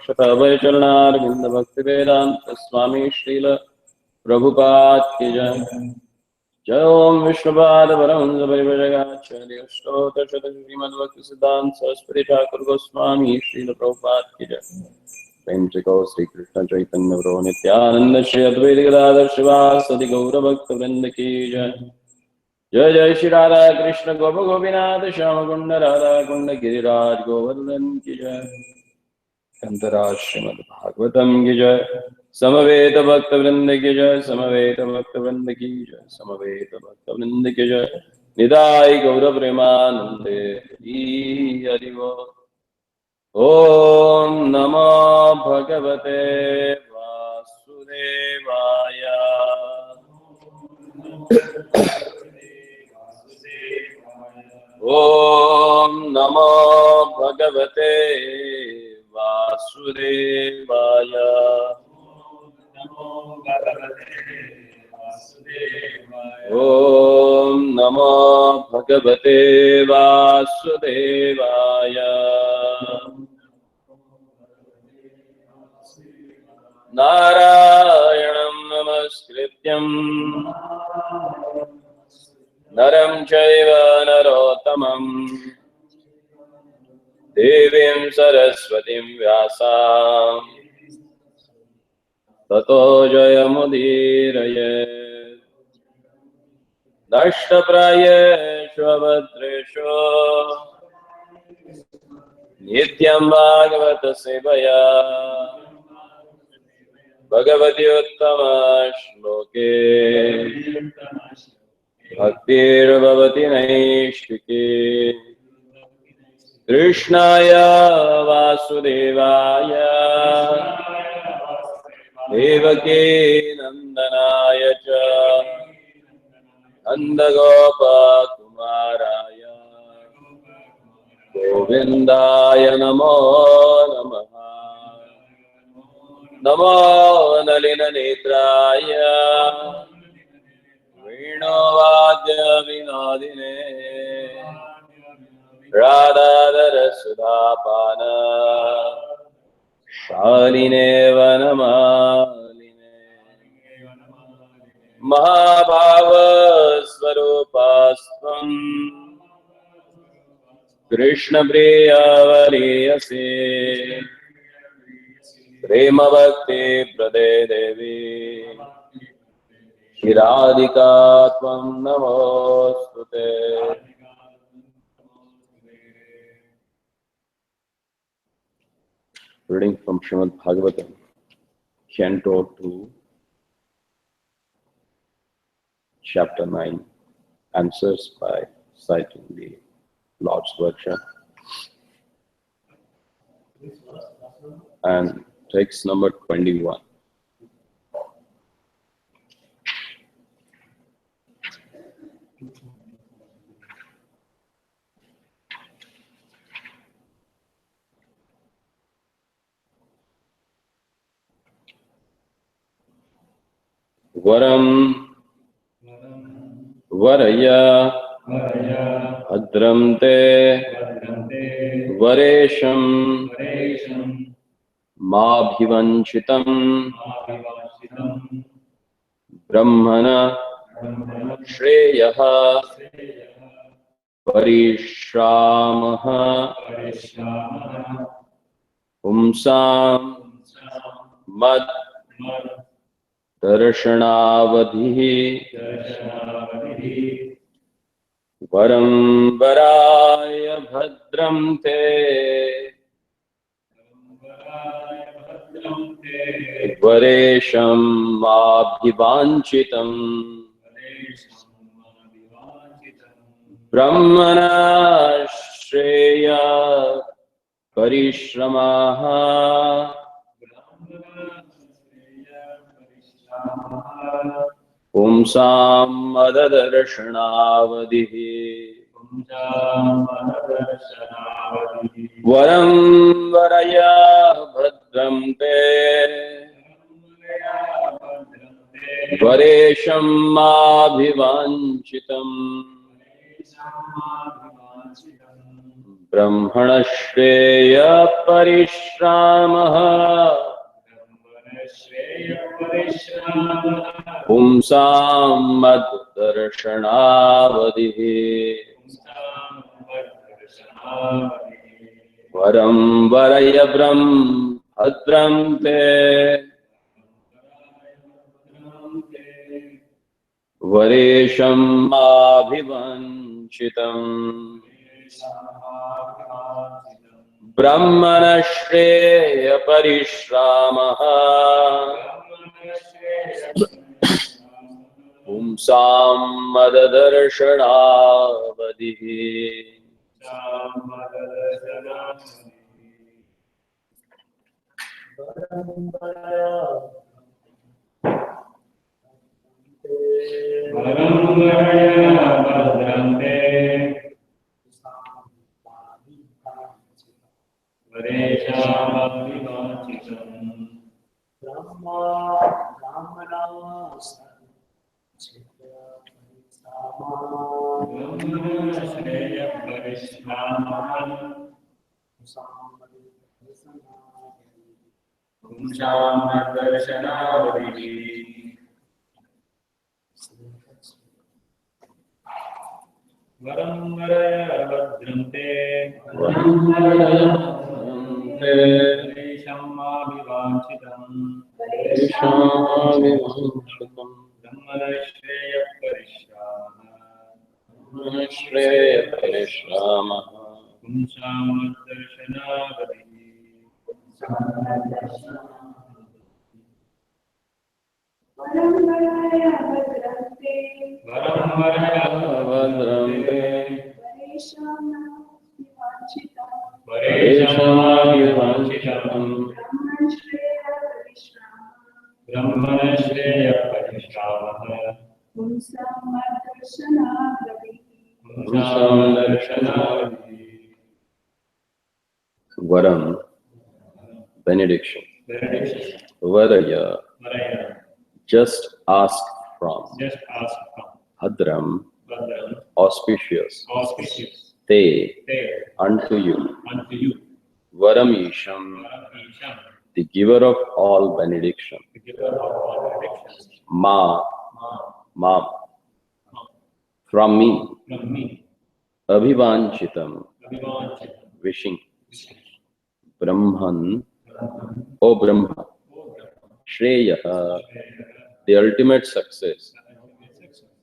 शतवैचरणारविंद भक्ति वेदांत स्वामी श्रील प्रभुपाद की जय। जय ओम विष्णुपाद परमहंस परिव्राजकाचार्य स्तोत्र शत श्रीमद्भक्ति सिद्धांत सरस्वती ठाकुर गोस्वामी श्रील प्रभुपाद की जय। प्रेम से कहो श्री कृष्ण चैतन्य प्रभु नित्यानंद श्री अद्वैत गदाधर शिवासदि गौर भक्त वृंद की जय। जय जय श्री राधा कृष्ण गोप गोपीनाथ श्याम कुंड राधा कुंड गिरिराज गोवर्धन की जय। अंतराज श्रीमद् भागवतम की जय। समवेत भक्त वृंद की जय। समवेत भक्त वृंद की जय। समवेत भक्त वृंद की जय। निदाय गौर प्रेमानंदे हरि बोल। ओम नमो भगवते वासुदेवाय। ओम नमो भगवते वासुदेवाय। ओम नमो भगवते वासुदेवाय। नारायणं नमस्कृत्यं नरं चैव नरोत्तमं देवीं सरस्वतीं व्यासां ततो जयमुदीरयेत्। नष्टप्रायेषु अभद्रेषु नित्यं भागवत सेवया भगवती उत्तम श्लोके भक्तिर्भवति नैष्ठिके। कृष्णाय वासुदेवाय देवकी नंदनाय च नन्दगोपकुमाराय गोविन्दाय नमो नमः। नमो नलिननेत्राय वेणुवाद्य विनोदिने राधाधर सुधापान शालिने वनमालिने महाभाव स्वरूपास्त्वं कृष्ण प्रियवरीयसे। प्रेम भक्ति प्रदे देवी श्रीराधिका त्वं नमोस्तुते। Reading from Srimad Bhagavatam, Canto 2, Chapter 9, answers by citing the Lord's Workshop, and text number 21. Varam Varaya Bhadram te Varesham Mabhivanchitam Brahmana Shreyaha Parishamaha Umsam Mad Darshanavadhi Varam Varaya Bhadram te Varesham Abhivanchitam Brahmana Shreya Parishramaha Umsam Madadarshanavadihi Varam Varaya Bhadram te Varesham Abhivanchitam ब्रह्मणश्रेय परिश्रामः पुंसां मद्दर्शनावधिः वरं वरय ब्रह्मभद्रं ते वरेशं माभिवञ्चितम् ब्रह्मणश्रेय परिश्रामः पुंसां मददर्शनावधिः Varam, benediction. Varaya, just ask from. Bhadram, auspicious. Te, unto you. Varamisham, the giver of all benediction. Ma, from me. Abhivanchitam, wishing. Brahman, O Brahma. Shreya, the ultimate success.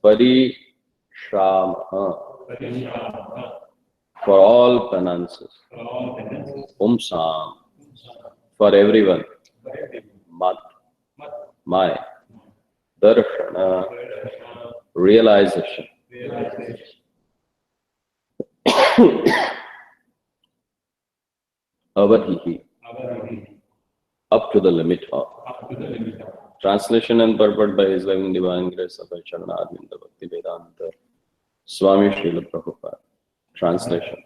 Parishramah, for all penances. Umsam, for everyone. Mat, my. Darshana, realization. Avadhihi, up to the limit of. Translation and purport by His Loving Divine Grace of Charanarvinda Bhakti Vedanta Swami Srila Prabhupada. Translation.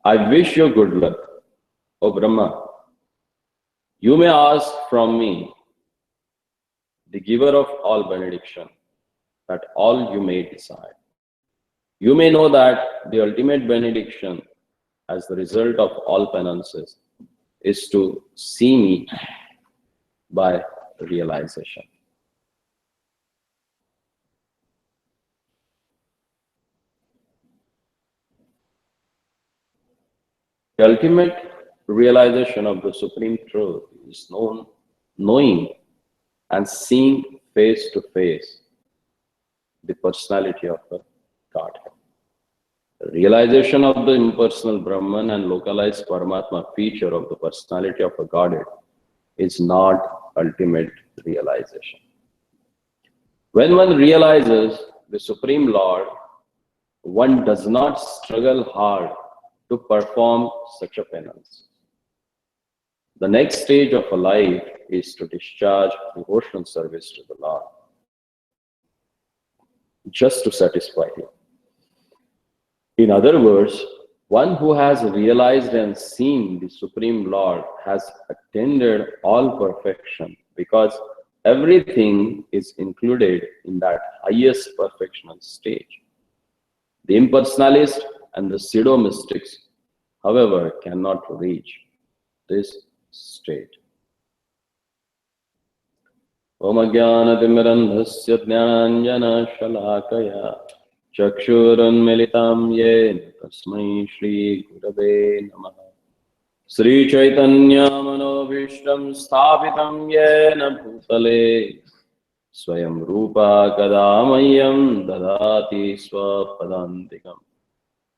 I wish you good luck, O Brahma. You may ask from me, the giver of all benediction, that all you may decide. You may know that the ultimate benediction, as the result of all penances, is to see me by realization. The ultimate realization of the Supreme Truth is knowing and seeing face to face the personality of the Godhead. The realization of the impersonal Brahman and localized Paramatma feature of the personality of a Godhead is not ultimate realization. When one realizes the Supreme Lord, one does not struggle hard to perform such a penance. The next stage of a life is to discharge devotional service to the Lord, just to satisfy Him. In other words, one who has realized and seen the Supreme Lord has attained all perfection, because everything is included in that highest perfectional stage. The impersonalist and the pseudo-mystics, however, cannot reach this state. Om Ajnanatimirandhasya Jnananjana-shalakaya Chakshurunmilitam Yena Tasmai Shri Gurave Namaha. Sri Chaitanya Manobhishtam Sthapitam Yena Bhutale Swayam Rupa Kadamayam Dadati Swapadantikam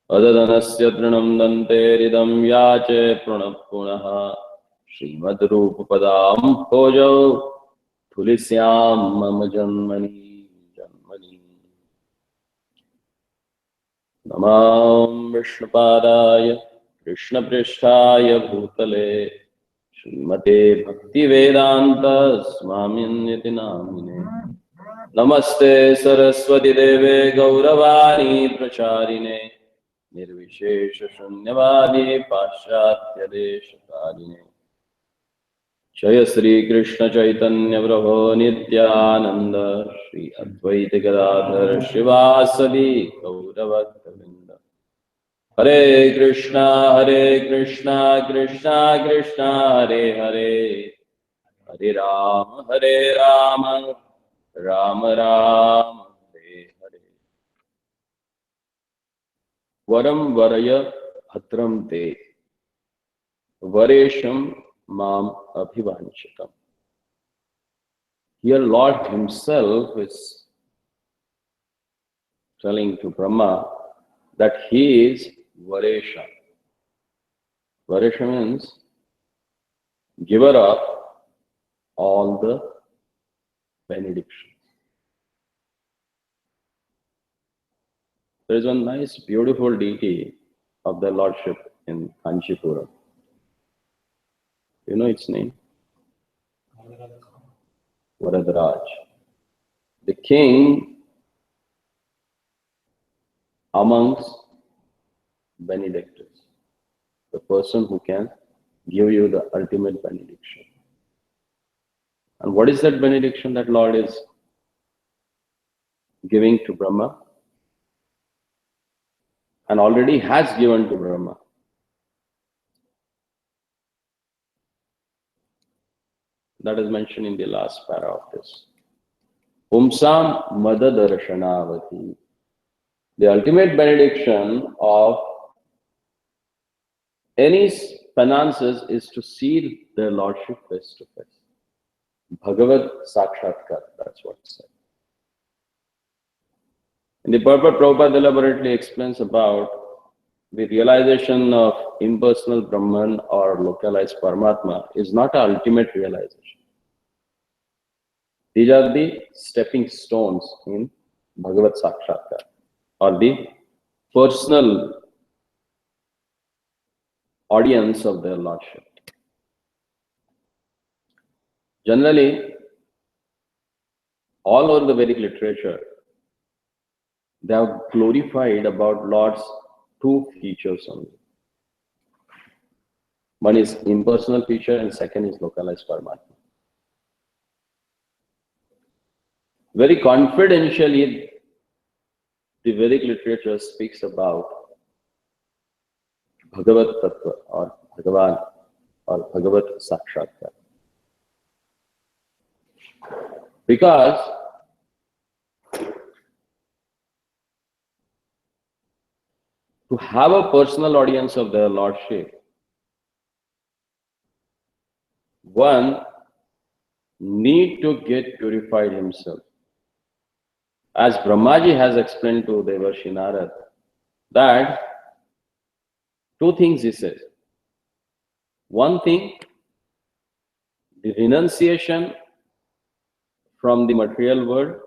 Adadanasya Trinam Dante Ridam Yache Pranapunaha Srimad Rupa Padam Bhojau Tulisyam Mama Janmani Janmani. Namam Vishnupadaya Krishna Prishtaya Bhutale Srimate Bhakti Vedanta Swamin Namine. Namaste Saraswati Deve Gauravani Pracharine Nirvishesha Shunyavadi Paschatya Deshakarine. Jaya Sri Krishna Chaitanya Prabhu Nityananda Shri Advaita Gadadhar Shivasadi Gauravaktavinda. Hare Krishna Krishna Krishna Hare Hare Hare Rama Rama Rama Hare Hare. Varam Varaya Bhadram Te Varesham Mam Abhivanchitam. Here Lord himself is telling to Brahma that he is Varesha. Varesha means giver of all the benedictions. There is one nice, beautiful deity of the Lordship in Kanchipuram. You know its name? Varadaraj. The king amongst benedictors. The person who can give you the ultimate benediction. And what is that benediction that Lord is giving to Brahma? And already has given to Brahma. That is mentioned in the last para of this. Pumsam Madadarshanavati. The ultimate benediction of any finances is to see their Lordship face to face. Bhagavad Sakshatkar, that's what it said. In the purport, Prabhupada elaborately explains about the realization of impersonal Brahman or localized Paramatma is not an ultimate realization. These are the stepping stones in Bhagavad Sakshatkar, or the personal audience of their Lordship. Generally, all over the Vedic literature, they have glorified about Lord's two features only. One is impersonal feature and second is localized Paramatma. Very confidentially, the Vedic literature speaks about Bhagavad Tattva or Bhagavan or Bhagavad Sakshatkar. Because to have a personal audience of their Lordship, one need to get purified himself. As Brahmaji has explained to Devarshi Narad, that two things he says. One thing, the renunciation from the material world,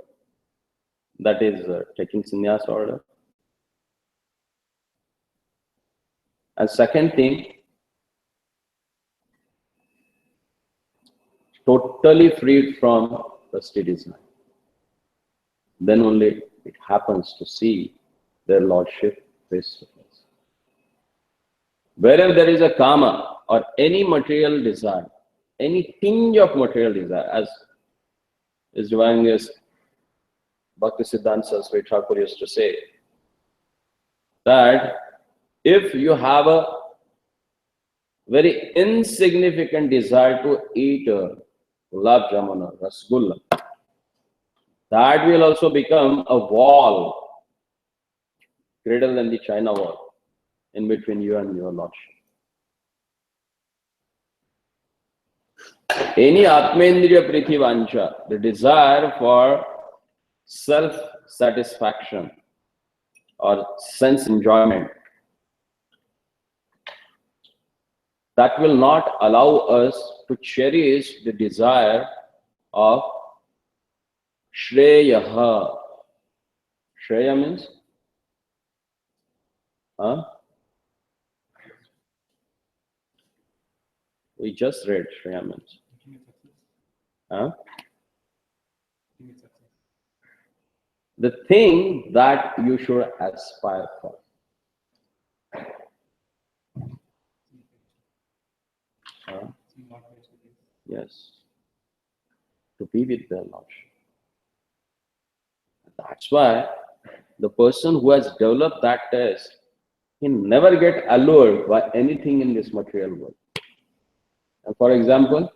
that is taking sannyas order. And second thing, totally freed from lusty desire. Then only it happens to see their Lordship face to face. Wherever there is a kama or any material desire, any tinge of material desire, as His Divine Grace Bhakti Siddhanta Saraswati Thakur used to say, that If you have a very insignificant desire to eat a gulab jamun or rasgulla, that will also become a wall greater than the China wall in between you and your Lordship. Any Atmendriya Priti Vancha, the desire for self-satisfaction or sense enjoyment, that will not allow us to cherish the desire of Shreyaha. Shreya means? Huh? We just read Shreya means. Huh? The thing that you should aspire for. Huh? Yes. To be with their Lordship. That's why the person who has developed that taste, he never get allured by anything in this material world. And for example,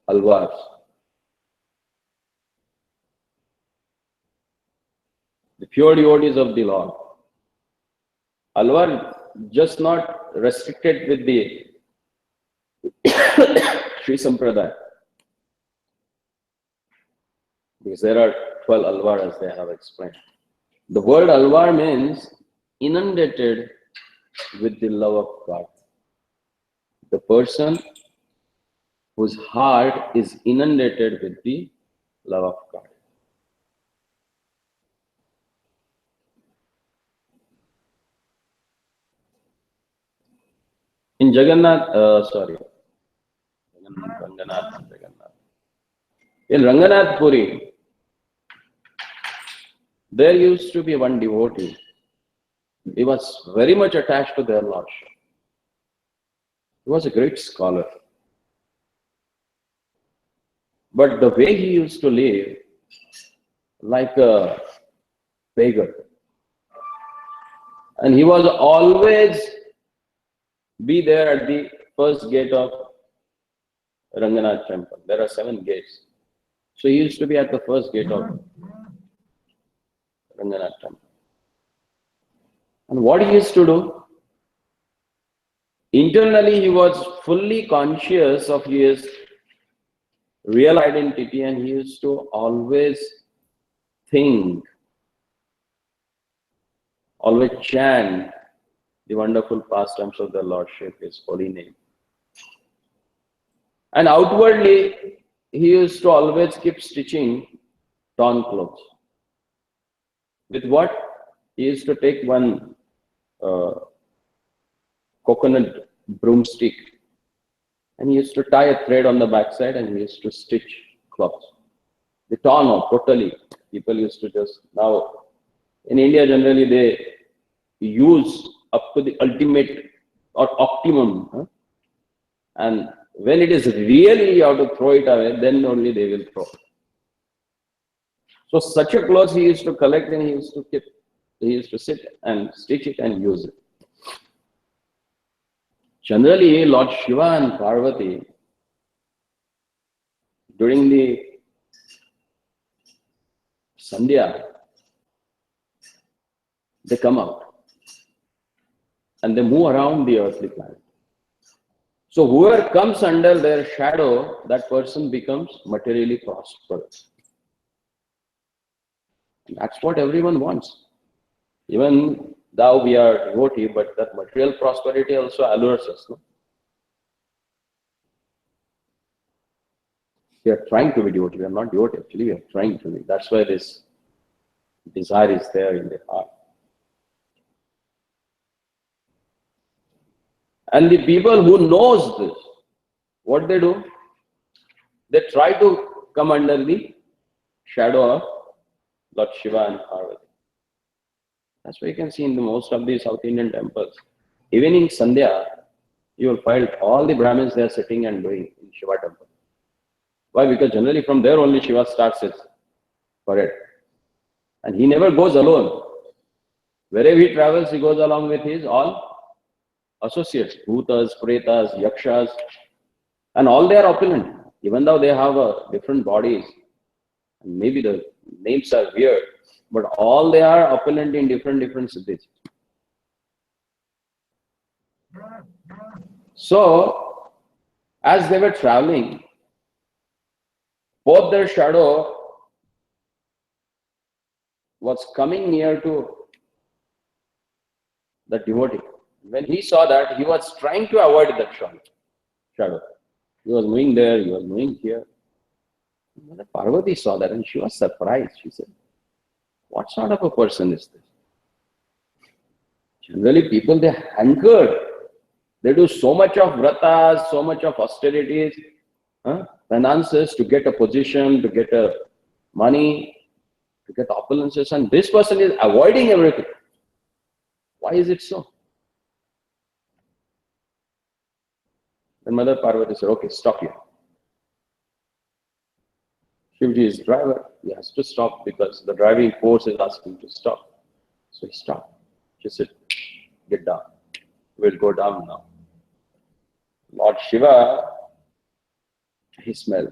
alwars. The pure devotees of the Lord. Alwar just not restricted with the Sri Sampradaya. Because there are 12 alwar as they have explained. The word alwar means inundated with the love of God. The person whose heart is inundated with the love of God. In Jagannath, in Ranganath Puri, there used to be one devotee. He was very much attached to their Lordship. He was a great scholar. But the way he used to live, like a beggar. And he was always be there at the first gate of Ranganath temple. There are 7 gates. So he used to be at the first gate of Ranganath temple. And what he used to do? Internally, he was fully conscious of his real identity, and he used to always think, always chant the wonderful pastimes of the Lordship, His holy name. And outwardly, he used to always keep stitching torn clothes. With what? He used to take one coconut broomstick, and he used to tie a thread on the backside, and he used to stitch clothes. The torn out totally. People used to just, now in India generally they use up to the ultimate or optimum, huh? And when it is really you have to throw it away, then only they will throw. So such a clothes he used to collect, and he used to keep, he used to sit and stitch it and use it. Generally, Lord Shiva and Parvati, during the Sandhya, they come out and they move around the earthly planet. So whoever comes under their shadow, that person becomes materially prosperous. That's what everyone wants. Even though we are devotee, but that material prosperity also allures us. No? We are trying to be devotee. We are not devotee, actually. We are trying to be. That's why this desire is there in the heart. And the people who knows this, what they do? They try to come under the shadow of Lord Shiva and Parvati. That's why you can see in the most of the South Indian temples. Even in Sandhya, you will find all the Brahmins they are sitting and doing in Shiva temple. Why? Because generally from there only Shiva starts his parade. And he never goes alone. Wherever he travels, he goes along with his all associates, bhutas, pretas, yakshas, and all they are opulent, even though they have different bodies. And maybe the names are weird, but all they are opulent in different cities. So, as they were traveling, both their shadow was coming near to the devotee. When he saw that, he was trying to avoid that shadow. He was moving there, he was moving here. Mother Parvati saw that and she was surprised. She said, what sort of a person is this? Generally, people, they hanker. They do so much of vratas, so much of austerities, finances to get a position, to get a money, to get opulences. And this person is avoiding everything. Why is it so? Then Mother Parvati said, okay, stop here. Shivji is driver. He has to stop because the driving force is asking to stop. So he stopped. She said, get down. We'll go down now. Lord Shiva, he smelled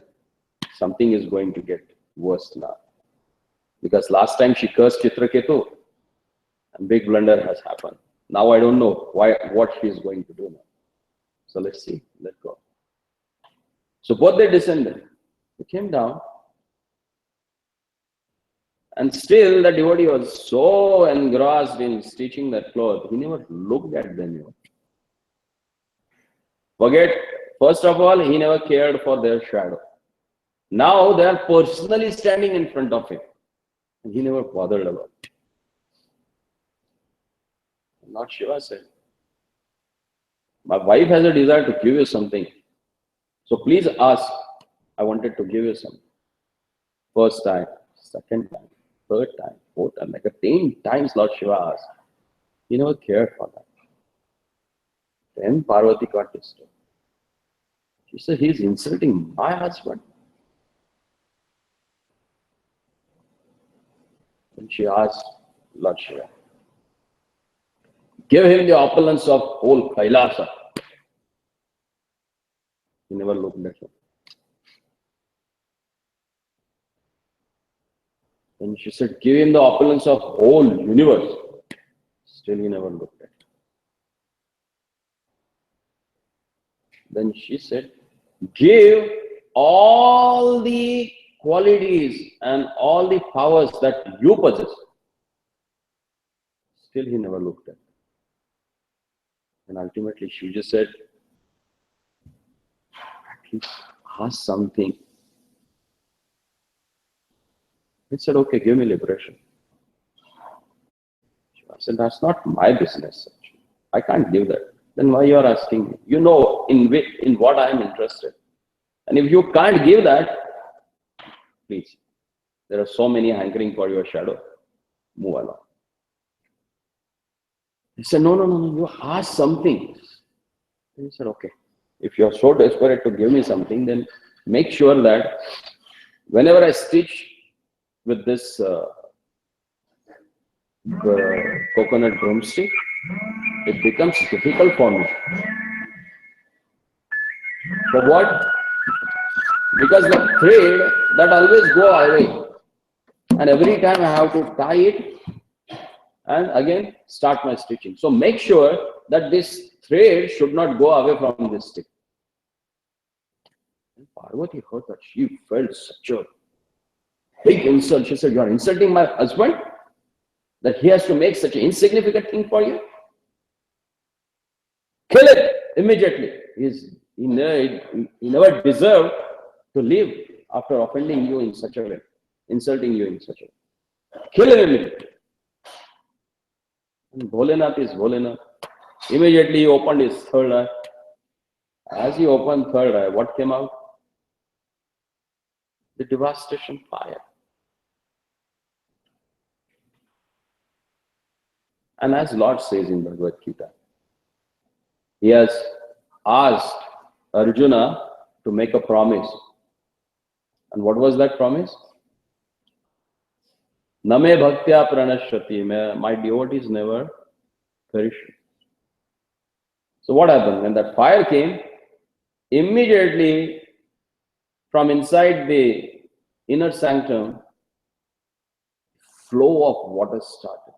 something is going to get worse now. Because last time she cursed Chitraketu, and big blunder has happened. Now I don't know what she is going to do now. So let's see, let's go. So both they descended. They came down. And still the devotee was so engrossed in stitching that cloth, he never looked at them. Forget, first of all, he never cared for their shadow. Now they are personally standing in front of him. And he never bothered about it. Lord Shiva said, my wife has a desire to give you something. So please ask. I wanted to give you something. First time, second time, third time, fourth time, like 10 times Lord Shiva asked. He never cared for that. Then Parvati got disturbed. She said, he's insulting my husband. And she asked Lord Shiva, give him the opulence of whole Kailasa. He never looked at him. And she said, give him the opulence of whole universe. Still he never looked at him. Then she said, give all the qualities and all the powers that you possess. Still he never looked at him. And ultimately she just said, at least ask something. He said, okay, give me liberation. I said, that's not my business. Actually. I can't give that. Then why you are asking me? You know in what I am interested. And if you can't give that, please, there are so many hankering for your shadow. Move along. He said, no, you ask something. He said, okay, if you are so desperate to give me something, then make sure that whenever I stitch with this coconut broomstick, it becomes difficult for me. For what? Because the thread that always go away, and every time I have to tie it and again start my stitching. So make sure that this thread should not go away from this stick. And Parvati heard that. She felt such a big insult. She said, you are insulting my husband? That he has to make such an insignificant thing for you? Kill it immediately. He never deserved to live after offending you in such a way, insulting you in such a way. Kill him immediately. And Bholenath is Bholenath. Immediately he opened his third eye. As he opened third eye, what came out? The devastation fire. And as Lord says in Bhagavad Gita, he has asked Arjuna to make a promise. And what was that promise? Name bhaktya pranashrati. My devotees never perish. So what happened? When that fire came, immediately from inside the inner sanctum, flow of water started.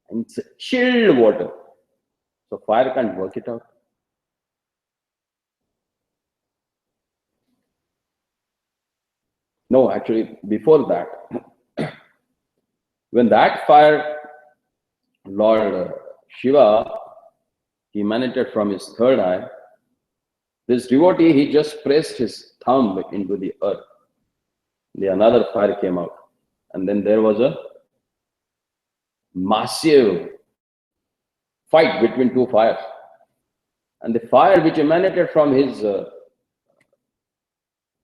And it's a chilled water. So fire can't work it out. No, actually, before that, when that fire, Lord Shiva emanated from his third eye, this devotee, he just pressed his thumb into the earth. Another fire came out. And then there was a massive fight between two fires. And the fire which emanated from his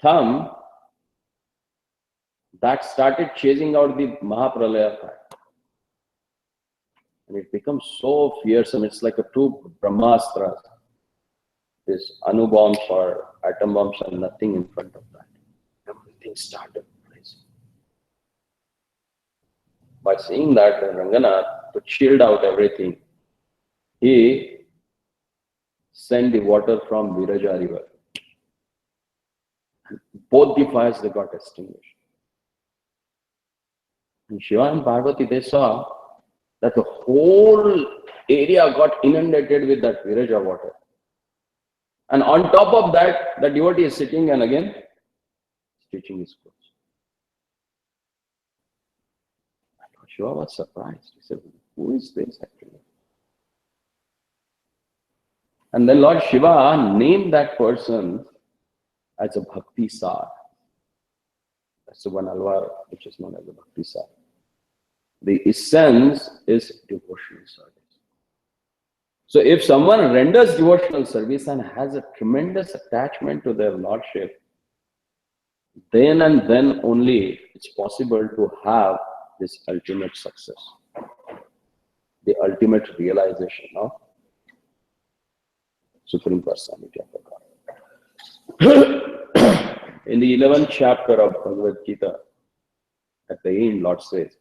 thumb, that started chasing out the Mahapralaya fire. And it becomes so fearsome. It's like a two Brahmastras. This Anu bombs or atom bombs are nothing in front of that. Everything started rising. By seeing that, Ranganath, to shield out everything, he sent the water from Viraja river. And both the fires, they got extinguished. And Shiva and Parvati, they saw that the whole area got inundated with that Viraja water. And on top of that, the devotee is sitting and again stitching his clothes. Shiva was surprised. He said, who is this actually? And then Lord Shiva named that person as a Bhakti Sar. That's the one alvar which is known as a Bhakti Sar. The essence is devotional service. So if someone renders devotional service and has a tremendous attachment to their Lordship, then and then only it's possible to have this ultimate success, the ultimate realization of Supreme Personality of the God. In the 11th chapter of Bhagavad Gita, at the end, Lord says,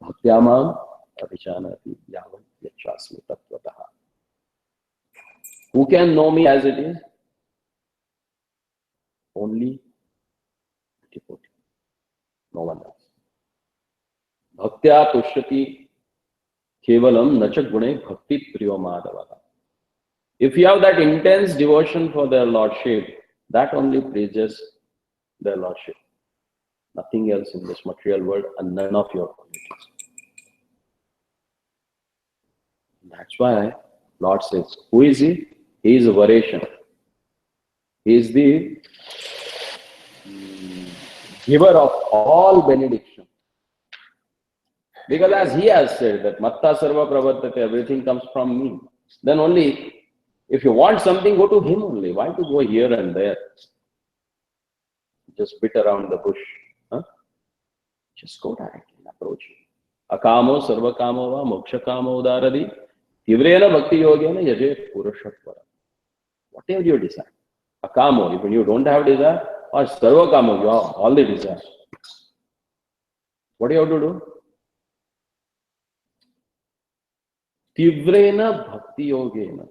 Bhaktyamam avichanati yavam yachasmi tattvataha. Who can know me as it is? Only devotee. No one else. Bhaktya tushyati kevalam nacha gune bhakti priyo madhavaha. If you have that intense devotion for their Lordship, that only pleases their Lordship. Nothing else in this material world and none of your qualities. That's why Lord says, who is he? He is a Vareshan. He is the giver of all benediction. Because as he has said that Matta Sarva Pravartate, everything comes from me. Then only, if you want something, go to him only. Why to go here and there? Just bit around the bush. Huh? Just go directly and approach him. Akamo sarva kamo va moksha kamo udaradi tivrena bhakti yogena yaje purushattvara. Whatever you desire. Akamo, if you don't have desire, or sarva kamo, you have all the desire. What do you have to do? Tivrena bhakti yogena.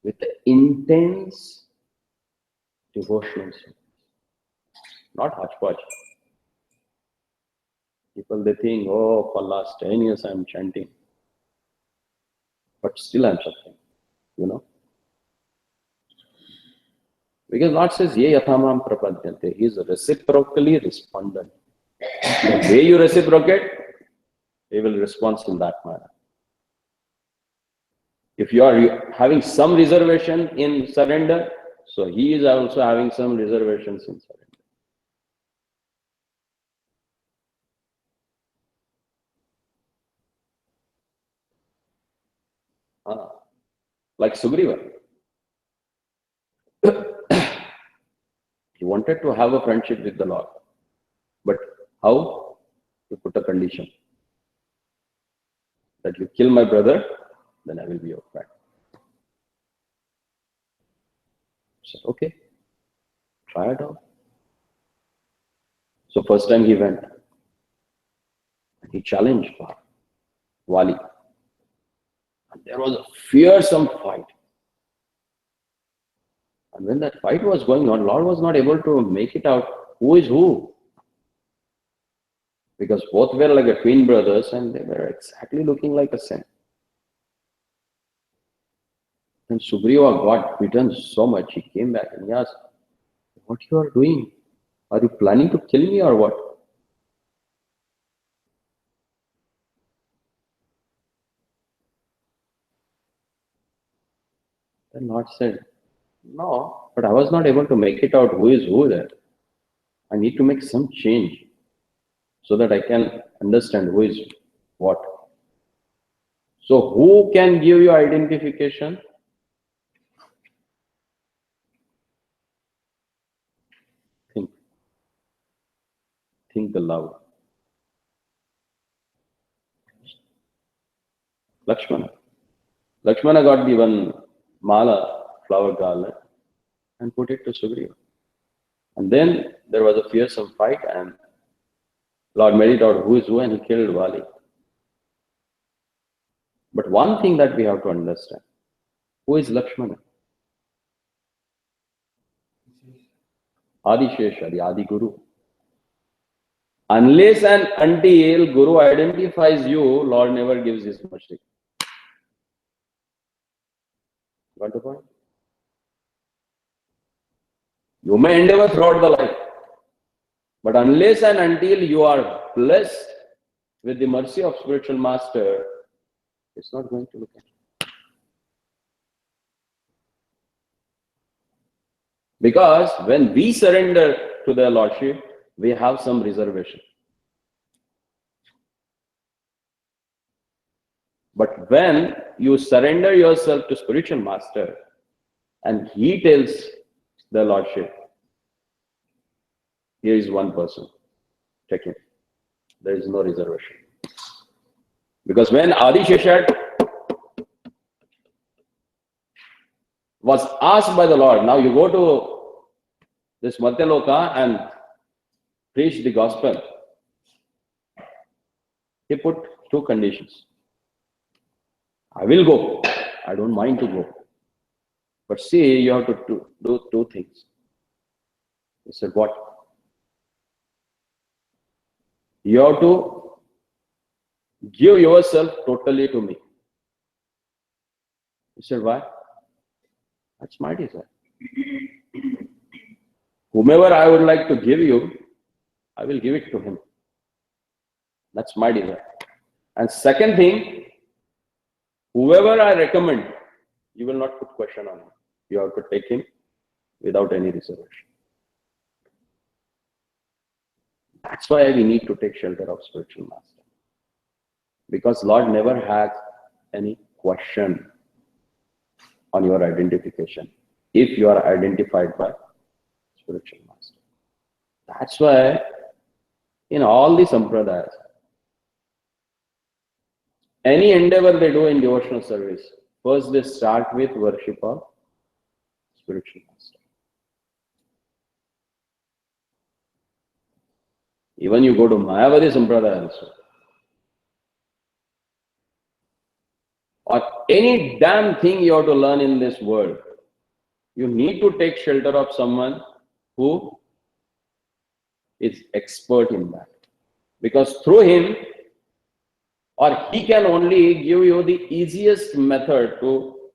With the intense devotional service. Not hodgepodge. People, they think, oh, for last 10 years I am chanting. But still I am suffering, you know. Because Lord says, ye yathamam prapadyante. He is reciprocally respondent. The way you reciprocate, he will respond in that manner. If you are having some reservation in surrender, so he is also having some reservations in surrender. Like Sugriva. He wanted to have a friendship with the Lord. But how? He put a condition. That you kill my brother, then I will be your friend. So, okay, try it out. So first time he went, he challenged Wali. And there was a fearsome fight. And when that fight was going on, Lord was not able to make it out who is who. Because both were like a twin brothers and they were exactly looking like a same. And Sugriva got beaten so much, he came back and he asked, what you are doing? Are you planning to kill me or what? Then Lord said, no, but I was not able to make it out who is who there. I need to make some change so that I can understand who is what. So who can give you identification? Think aloud. Lakshmana. Lakshmana got given mala, flower garland, and put it to Sugriva. And then there was a fearsome fight and Lord made it out who is who and he killed Vali. But one thing that we have to understand, who is Lakshmana? Adishesha, the Adi Guru. Unless and until Guru identifies you, Lord never gives his mercy. Got the point? You may endeavor throughout the life, but unless and until you are blessed with the mercy of spiritual master, it's not going to look at you. Because when we surrender to their Lordship, we have some reservation. But when you surrender yourself to spiritual master and he tells the Lordship, here is one person, take him. There is no reservation. Because when Adi Sheshat was asked by the Lord, now you go to this Madhyaloka and preach the gospel, he put two conditions. I will go. I don't mind to go. But see, you have to do two things. He said, what? You have to give yourself totally to me. He said, why? That's my desire. Whomever I would like to give you, I will give it to him. That's my desire. And second thing, whoever I recommend, you will not put question on him. You have to take him without any reservation. That's why we need to take shelter of spiritual master. Because Lord never has any question on your identification if you are identified by spiritual master. That's why in all the sampradayas, any endeavor they do in devotional service, first they start with worship of spiritual master. Even you go to Mayavadi Sampradaya also, or any damn thing you have to learn in this world, you need to take shelter of someone who is expert in that. Because through him, or he can only give you the easiest method to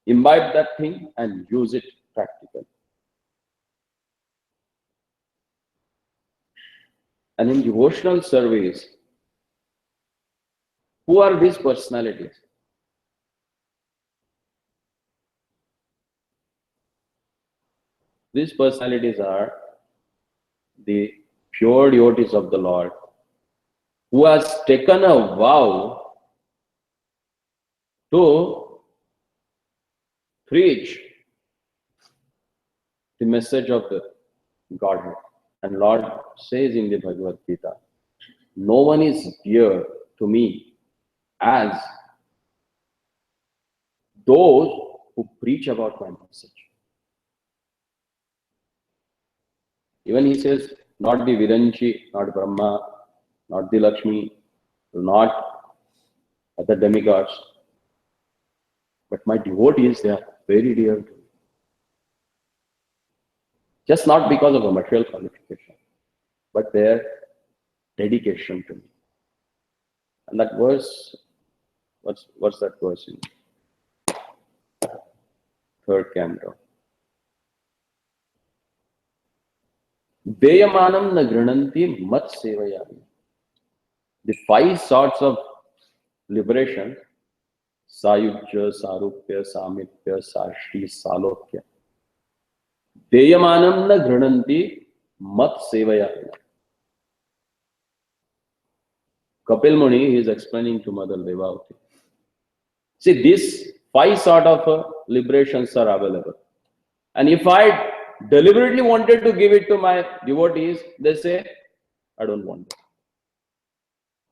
imbibe that thing and use it practically. And in devotional service, who are these personalities? These personalities are the pure devotees of the Lord who has taken a vow to preach the message of the Godhead. And Lord says in the Bhagavad Gita, no one is dear to me as those who preach about my message. Even he says, not the Viranchi, not Brahma, not the Lakshmi, not other demigods, but my devotees, they are very dear to me. Just not because of a material qualification, but their dedication to me. And that verse, what's that verse in third canto? Deyamanam na grananti mat sevayami. The 5 sorts of liberation, Sayujya, Sarupya, Samipya, Sashti, Salokya. Deyamanam na grananti mat sevayami. Kapil Muni, he is explaining to Mother Devavati. See, these 5 sort of liberations are available. And if I deliberately wanted to give it to my devotees, they say, I don't want it.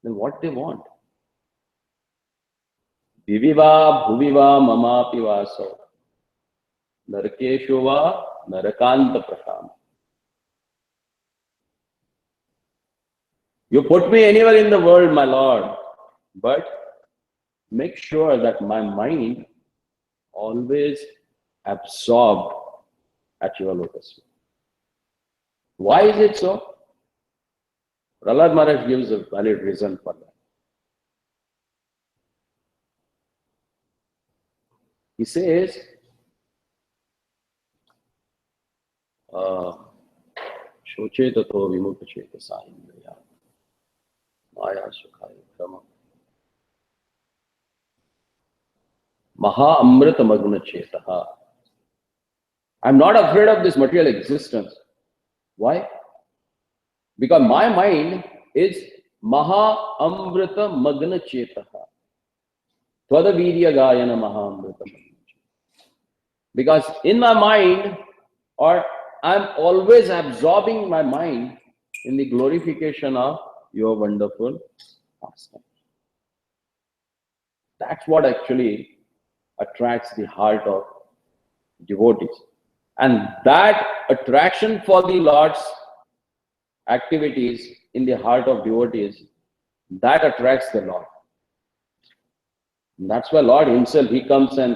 Then what they want? Viviva bhuviva mamapi vaso narakeshu va narakanta prasham. You put me anywhere in the world, my Lord, but make sure that my mind always absorbed at your lotus feet. Why is it so? Prahlad Maharaj gives a valid reason for that. He says, Shoche tato vimukha chetasa indriya maya sukhaya kramam maha amrita magna chetaha. I'm not afraid of this material existence. Why? Because my mind is maha amrita magna chetaha. Tvada virya gayana maha amrita magna chetaha. Because in my mind, or I'm always absorbing my mind in the glorification of your wonderful pastime. That's what actually attracts the heart of devotees. And that attraction for the Lord's activities in the heart of devotees, that attracts the Lord. And that's why Lord himself, he comes and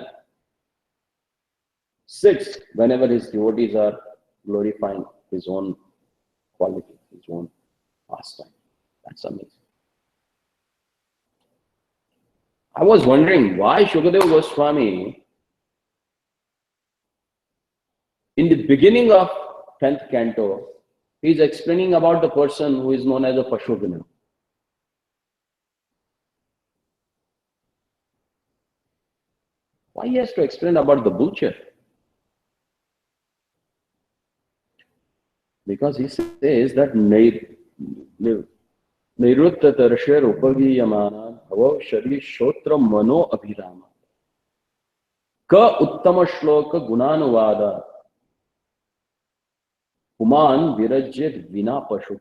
sits whenever his devotees are glorifying his own quality, his own pastime. That's amazing. I was wondering why Shukadeva Goswami, in the beginning of 10th canto, he is explaining about the person who is known as a Pashugana. Why he has to explain about the butcher? Because he says that Nirutta Tarshar Upagiyamana Bhavav Shari Shotra Mano Abhirama Ka Uttama Shloka Gunanuvada Puman Virajyat Vina Pashu.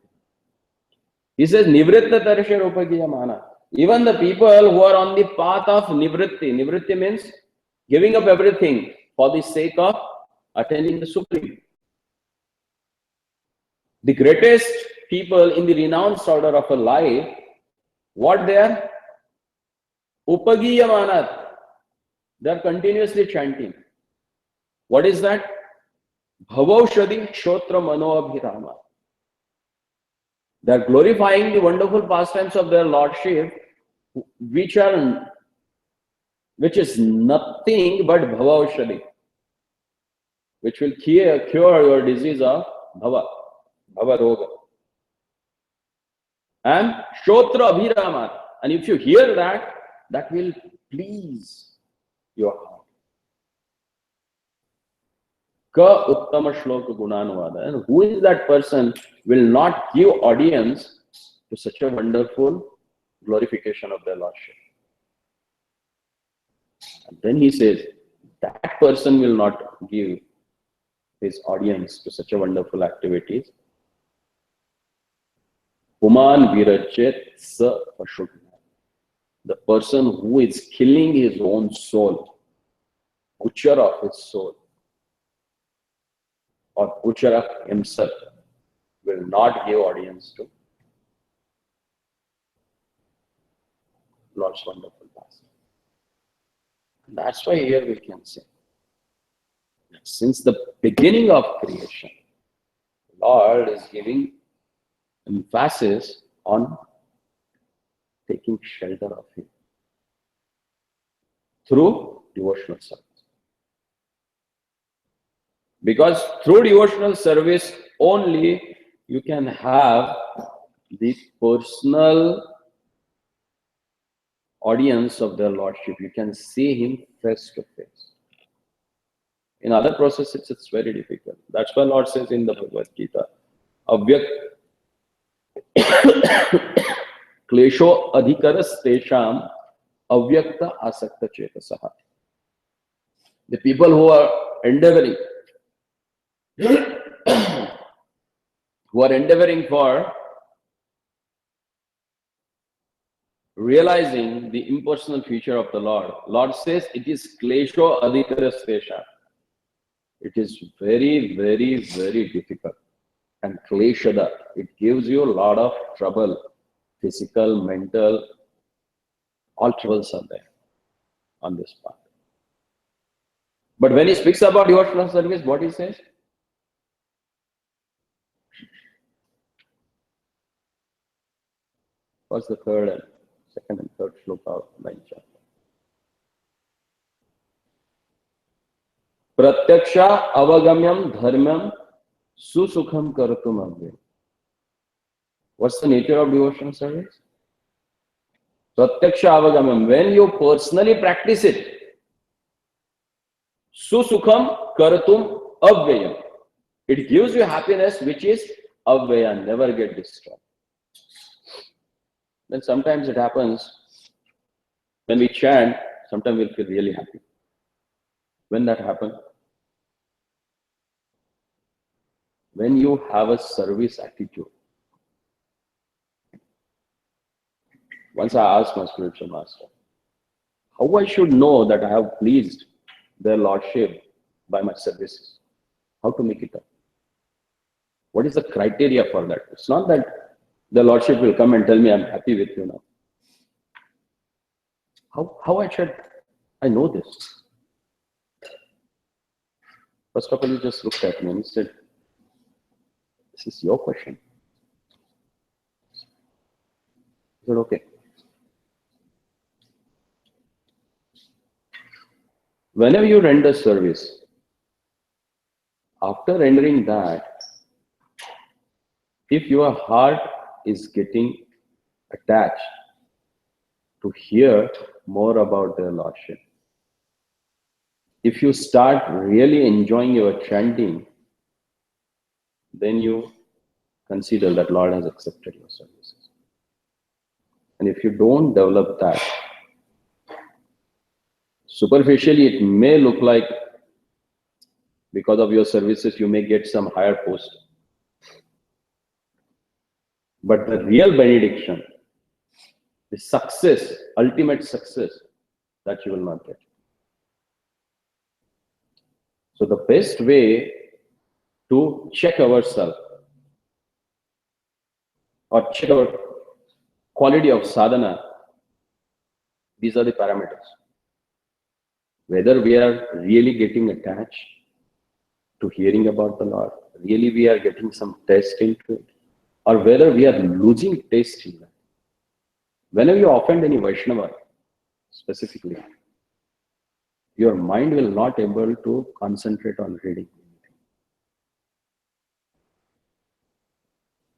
He says Nivritta Tarshar Upagiyamana. Even the people who are on the path of Nivritti. Nivritti means giving up everything for the sake of attaining the Supreme. The greatest people in the renounced order of a life, what they are? Upagiyamanat. They are continuously chanting. What is that? Bhavaushadi Shotra Mano Abhirama. They are glorifying the wonderful pastimes of their Lordship, which is nothing but Bhavaushadi, which will cure your disease of Bhava. Bhava Roga. And Shotra Abhirama. And if you hear that, that will please your heart. Ka Uttama Shloka Gunanuvada. And who is that person will not give audience to such a wonderful glorification of their Lordship? And then he says, that person will not give his audience to such a wonderful activities. Puman Virajyat Sa Pashugna. The person who is killing his own soul, butcher of his soul, or butcher of himself. will not give audience to Lord's wonderful past. That's why here we can say, since the beginning of creation, Lord is giving emphasis on taking shelter of Him through devotional service. Because through devotional service only you can have the personal audience of the Lordship. You can see Him face to face. In other processes, it's very difficult. That's why Lord says in the Bhagavad Gita, Avyak Klesho Adhikaras Tesham Avyakta Asakta Chetasaha. The people who are endeavoring, for realizing the impersonal feature of the Lord. Lord says it is Klesho Adhikaras Tesham. It is very, very, very difficult. And kleshada, it gives you a lot of trouble, physical, mental, all troubles are there on this path. But when he speaks about devotional service, what he says? What's the second and third shloka of 9th chapter? Pratyaksha avagamyam dharmam susukham karatum avya. What's the nature of devotional service? Pratyaksha avagamyam. When you personally practice it, susukham karatum avyayam. It gives you happiness which is avyaya, never get destroyed. Then sometimes it happens, when we chant, sometimes we'll feel really happy. When that happens? When you have a service attitude. Once I asked my spiritual master, how I should know that I have pleased their Lordship by my services? How to make it up? What is the criteria for that? It's not that the Lordship will come and tell me I'm happy with you now. How I know this? First of all, he just looked at me and he said, this is your question. I said, okay. Whenever you render service, after rendering that, if your heart is getting attached to hear more about their Lordship, if you start really enjoying your chanting, then you consider that Lord has accepted your services. And if you don't develop that, superficially it may look like because of your services you may get some higher post. But the real benediction, the success, ultimate success, that you will not get. So the best way to check ourselves or check our quality of sadhana, these are the parameters. Whether we are really getting attached to hearing about the Lord, really we are getting some taste into it, or whether we are losing taste in that. Whenever you offend any Vaishnava, specifically, your mind will not able to concentrate on reading anything.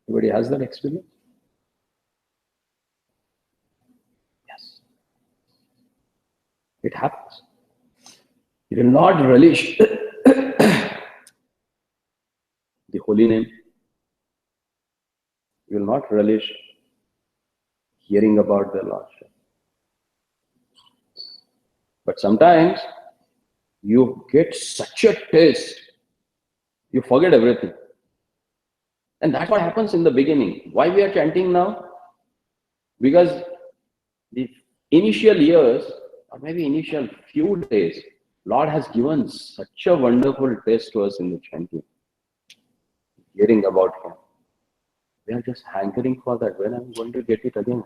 Anybody has that experience? Yes. It happens. You will not relish the holy name. You will not relish hearing about the Lordship. But sometimes you get such a taste, you forget everything. And that's what happens in the beginning. Why we are chanting now? Because the initial years, or maybe initial few days, Lord has given such a wonderful taste to us in the chanting, hearing about Him. We are just hankering for that. When I'm going to get it again?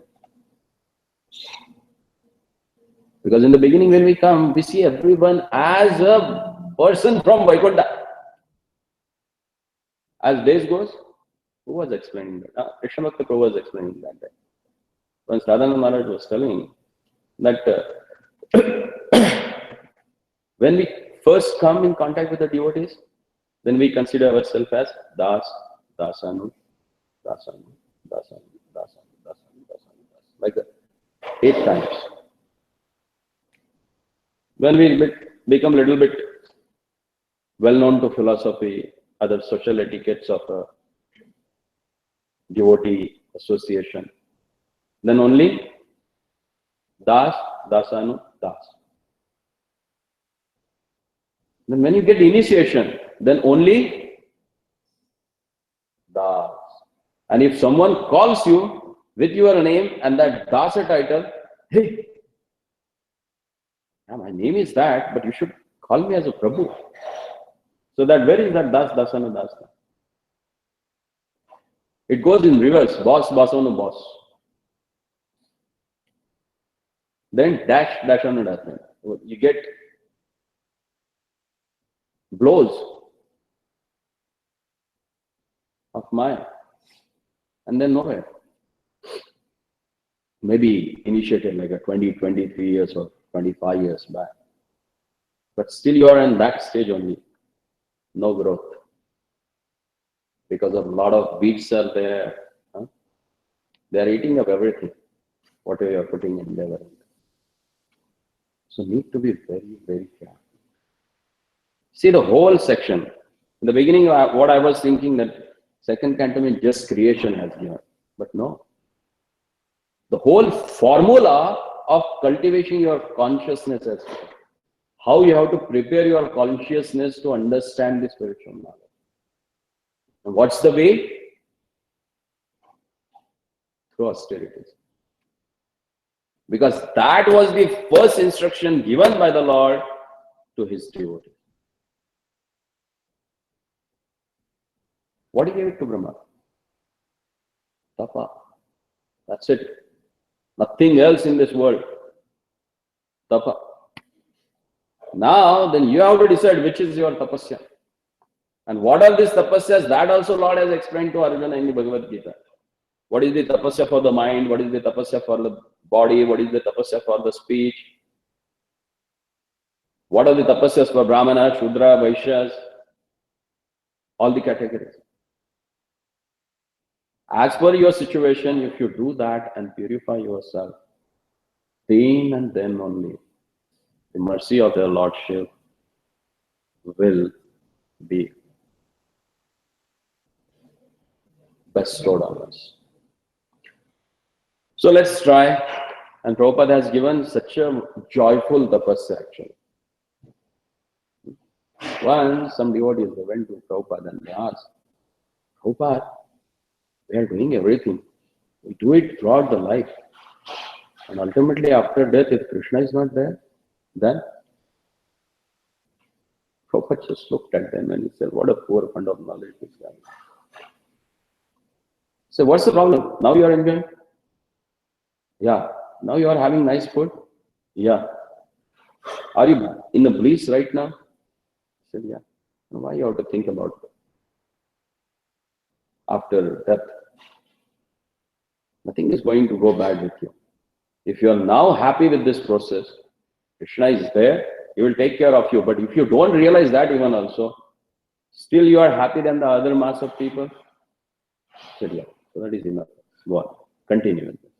Because in the beginning, when we come, we see everyone as a person from Vaikuntha. As days goes, who was explaining that? Krishna Bhakta Prabhu was explaining that. When Sadhana Maharaj was telling that when we first come in contact with the devotees, then we consider ourselves as Das, Dasanu, Dasanu, Dasanu, Dasanu, Dasanu, Dasanu, like that, 8 times. When we become a little bit well known to philosophy, other social etiquettes of a devotee association, then only Das, Dasanu, Das. Then when you get initiation, then only Das. And if someone calls you with your name and that Dasa title, hey, my name is that, but you should call me as a Prabhu. So that where is that Das, Dasana, Das? It goes in reverse, boss, Basanu, boss. Then dash, Dashanu, Dasana. You get blows of Maya. And then nowhere. Maybe initiated like a 20, 23 years or 25 years back. But still you are in that stage only. No growth. Because of a lot of weeds are there. Huh? They are eating up everything. Whatever you are putting in there. So need to be very, very careful. See the whole section. In the beginning, what I was thinking that second canto means just creation has given. But no. The whole formula of cultivating your consciousness as well. How you have to prepare your consciousness to understand the spiritual knowledge. And what's the way? Through austerities. Because that was the first instruction given by the Lord to his devotees. What he gave it to Brahma? Tapa. That's it. Nothing else in this world. Tapa. Now, then you have to decide which is your tapasya. And what are these tapasyas? That also Lord has explained to Arjuna in the Bhagavad Gita. What is the tapasya for the mind? What is the tapasya for the body? What is the tapasya for the speech? What are the tapasyas for Brahmana, Shudra, Vaishyas? All the categories. As per your situation, if you do that and purify yourself, then and then only the mercy of their Lordship will be bestowed on us. So let's try. And Prabhupada has given such a joyful tapasya actually. Once some devotees went to Prabhupada and they asked, Prabhupada, we are doing everything. We do it throughout the life. And ultimately after death, if Krishna is not there, then Prabhupada just looked at them and he said, what a poor fund of knowledge this guy. So what's the problem? Now you are enjoying? Yeah. Now you are having nice food? Yeah. Are you in the bliss right now? I said, yeah. Why you have to think about it? After death, nothing is going to go bad with you. If you are now happy with this process, Krishna is there, he will take care of you. But if you don't realize that even also, still you are happy than the other mass of people, so yeah, so that is enough. Go on, continue with this.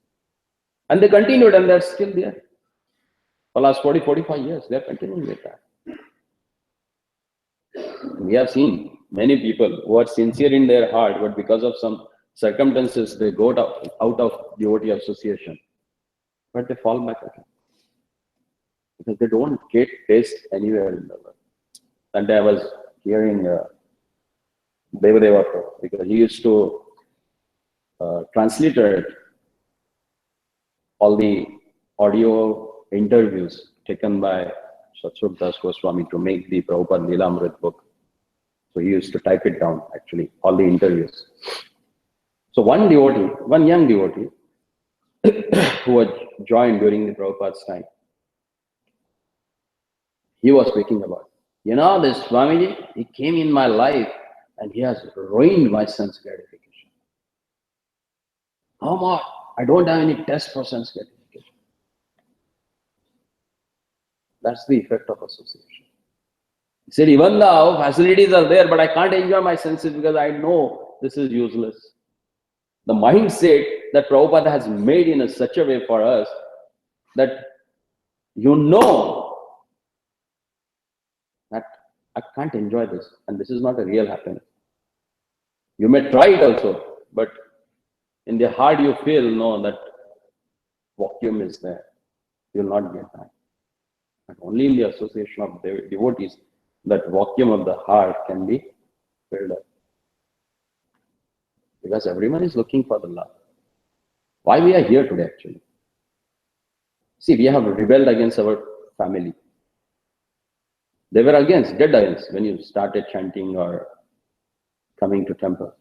And they continued and they're still there. For the last 40, 45 years, they're continuing with that. We have seen many people who are sincere in their heart, but because of some circumstances, they go out of devotee association. But they fall back again. Because they don't get taste anywhere in the world. That day I was hearing Devadeva, because he used to translate all the audio interviews taken by Satsrup Das Goswami to make the Prabhupada Leelamrit book. So he used to type it down, actually, all the interviews. So So one devotee, one young devotee who had joined during the Prabhupada's time, he was speaking about, this Swamiji, he came in my life and he has ruined my sense gratification. No more. I don't have any test for sense gratification. That's the effect of association. He said, even though facilities are there, but I can't enjoy my senses because I know this is useless. The mindset that Prabhupada has made in such a way for us that that I can't enjoy this and this is not a real happiness. You may try it also, but in the heart you feel, no, that vacuum is there. You will not get that. And only in the association of devotees, that vacuum of the heart can be filled up. Because everyone is looking for the love. Why we are here today actually? See, we have rebelled against our family. They were dead against when you started chanting or coming to temple.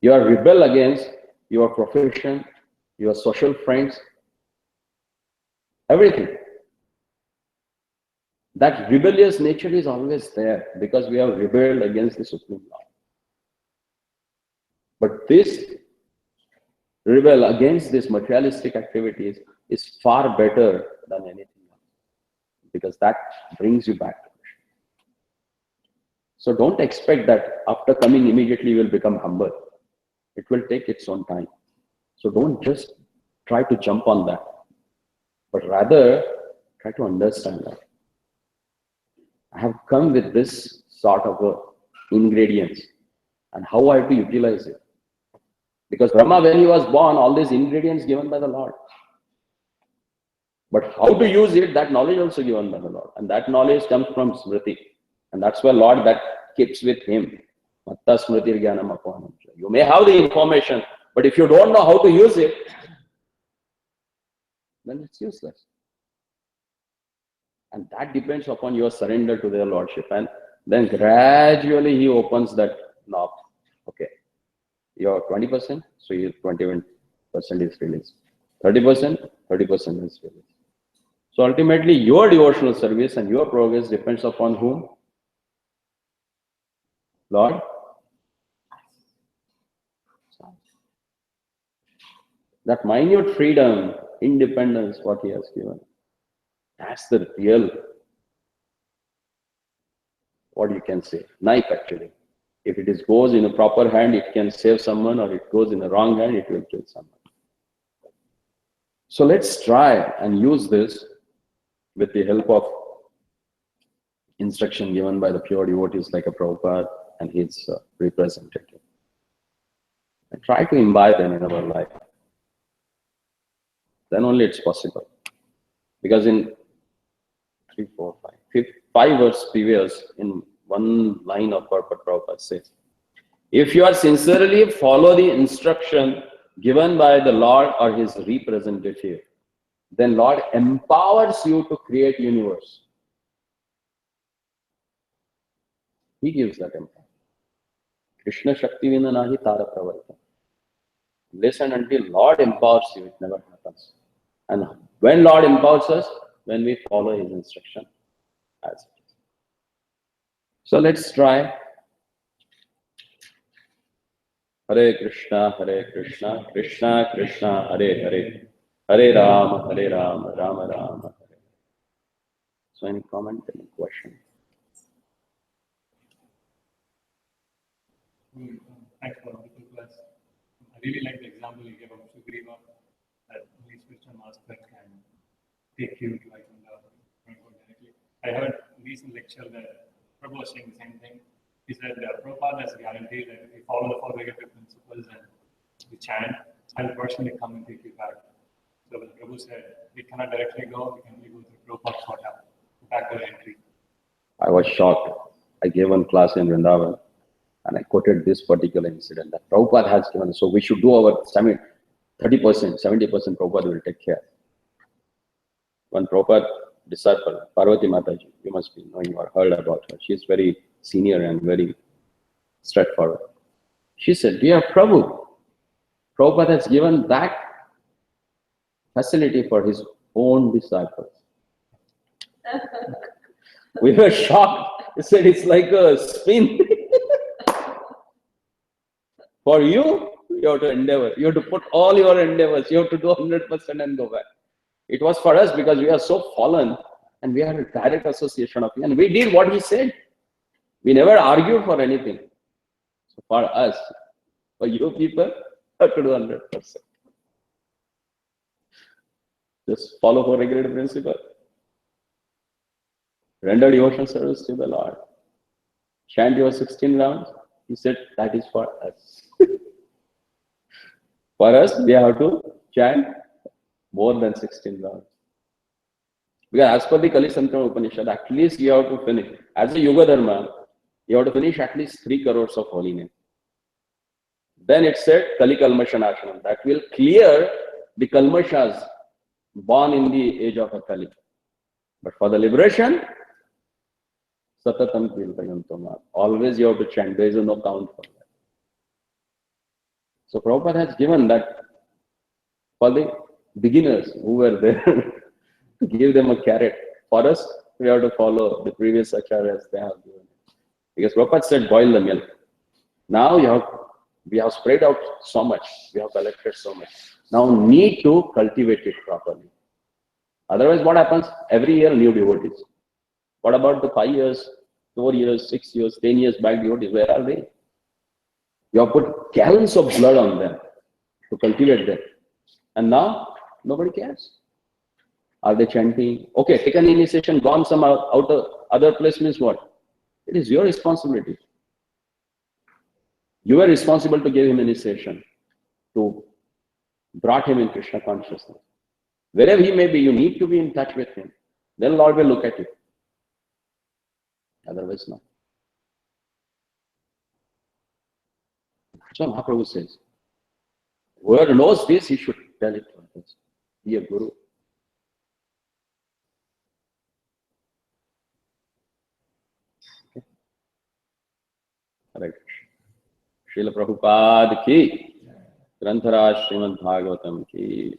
You are rebel against your profession, your social friends, everything. That rebellious nature is always there because we have rebelled against the Supreme Lord. But this rebel against these materialistic activities is far better than anything else because that brings you back to Krishna. So don't expect that after coming immediately you will become humble. It will take its own time. So don't just try to jump on that, but rather try to understand that. I have come with this sort of ingredients and how I have to utilize it. Because Brahma, when he was born, all these ingredients given by the Lord. But how to use it, that knowledge also given by the Lord. And that knowledge comes from Smriti. And that's why Lord that keeps with him. You may have the information, but if you don't know how to use it, then it's useless. And that depends upon your surrender to their Lordship. And then gradually he opens that knob. Okay, you're 20%, so your 20% is released. 30%, 30% is released. So ultimately your devotional service and your progress depends upon whom? Lord. That minute freedom, independence, what he has given. That's the real, what you can say, knife actually. If it goes in a proper hand, it can save someone, or it goes in a wrong hand, it will kill someone. So let's try and use this with the help of instruction given by the pure devotees like a Prabhupada and his representative. And try to imbibe them in our life. Then only it's possible. Because in 5 verse previous, in one line of purport, Prabhupada says, if you are sincerely follow the instruction given by the Lord or his representative, then Lord empowers you to create universe. He gives that empowerment. Krishna Shakti Vina Nahi Tara Pravarta. Listen until Lord empowers you, it never happens. And when Lord empowers us, when we follow his instruction as it is. So let's try. Hare Krishna, Krishna Krishna, Hare Hare, Hare Rama, Rama Rama, Hare. So any comment, any question? Thanks for the class. I really like the example you gave of Sugriva, that only spiritual master can take you to Vaikuntha directly. I heard a recent lecture that Prabhu was saying the same thing. He said that Prabhupada has guaranteed that if you follow the 4 negative principles and you chant, I'll personally come and take you back. So when Prabhu said, we cannot directly go, we can only go through Prabhupada's quota, backward entry. I was shocked. I gave one class in Vrindavan and I quoted this particular incident that Prabhupada has given. So we should do our 30%, 70% Prabhupada will take care. One Prabhupada disciple, Parvati Mataji, you must be knowing or heard about her. She is very senior and very straightforward. She said, dear Prabhu, Prabhupada has given that facility for his own disciples. We were shocked. He said it's like a spin. For you, you have to endeavor. You have to put all your endeavors. You have to do 100% and go back. It was for us because we are so fallen and we are a direct association of him. And we did what he said. We never argued for anything. So for us, for you people, you have to do 100%. Just follow for regulated principle. Render devotion service to the Lord. Chant your 16 rounds. He said that is for us. For us, we have to chant more than 16 rounds. Because as per the Kali Sankrama Upanishad, at least you have to finish. As a Yuga Dharma, you have to finish at least 3 crores of holy name. Then it said Kali Kalmashanashanam. That will clear the Kalmashas born in the age of a Kali. But for the liberation, Satatam Kirtayantamar. Always you have to chant. There is no count for that. So Prabhupada has given that for the beginners who were there to give them a carrot. For us, we have to follow the previous acharyas they have given. Because Prabhupada said, boil the milk. Now we have spread out so much. We have collected so much. Now need to cultivate it properly. Otherwise, what happens? Every year, new devotees. What about the 5 years, 4 years, 6 years, 10 years back devotees? Where are they? You have put gallons of blood on them to cultivate them. And now, nobody cares. Are they chanting? Okay, taken initiation, gone some other place means what? It is your responsibility. You are responsible to give him initiation, to brought him in Krishna consciousness. Wherever he may be, you need to be in touch with him. Then Lord will look at you. Otherwise, no. So Mahaprabhu says, whoever knows this, he should tell it to others. Be a guru. Okay. Hare Krishna. Srila Prabhupada ki, Grantaraj Srimad Bhagavatam ki.